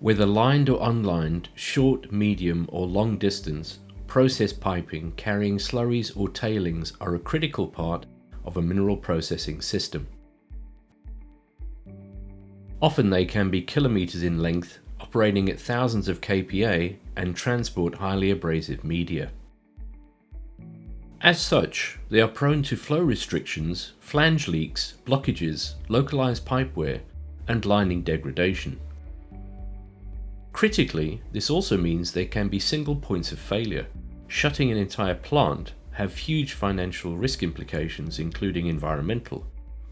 Whether lined or unlined, short, medium or long distance, process piping carrying slurries or tailings are a critical part of a mineral processing system. Often they can be kilometers in length, operating at thousands of kPa and transport highly abrasive media. As such, they are prone to flow restrictions, flange leaks, blockages, localized pipe wear, and lining degradation. Critically, this also means there can be single points of failure. Shutting an entire plant have huge financial risk implications, including environmental,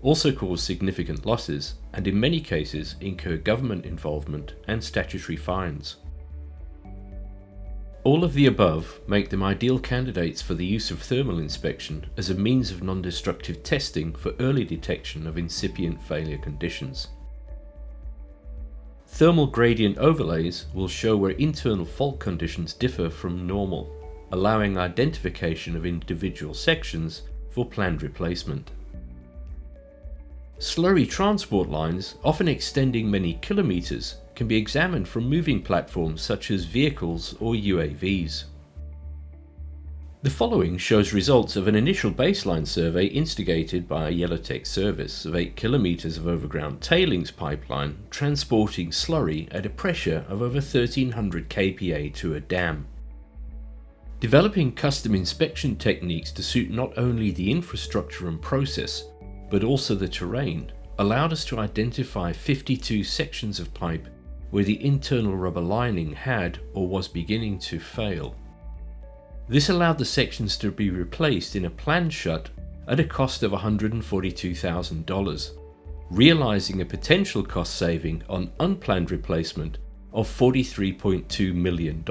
also cause significant losses, and in many cases incur government involvement and statutory fines. All of the above make them ideal candidates for the use of thermal inspection as a means of non-destructive testing for early detection of incipient failure conditions. Thermal gradient overlays will show where internal fault conditions differ from normal, allowing identification of individual sections for planned replacement. Slurry transport lines, often extending many kilometers, can be examined from moving platforms such as vehicles or UAVs. The following shows results of an initial baseline survey instigated by Yellotec Service of 8 kilometers of overground tailings pipeline transporting slurry at a pressure of over 1300 kPa to a dam. Developing custom inspection techniques to suit not only the infrastructure and process, but also the terrain, allowed us to identify 52 sections of pipe where the internal rubber lining had or was beginning to fail. This allowed the sections to be replaced in a planned shut at a cost of $142,000, realizing a potential cost saving on unplanned replacement of $43.2 million.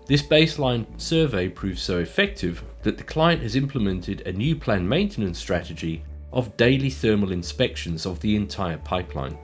This baseline survey proved so effective that the client has implemented a new planned maintenance strategy of daily thermal inspections of the entire pipeline.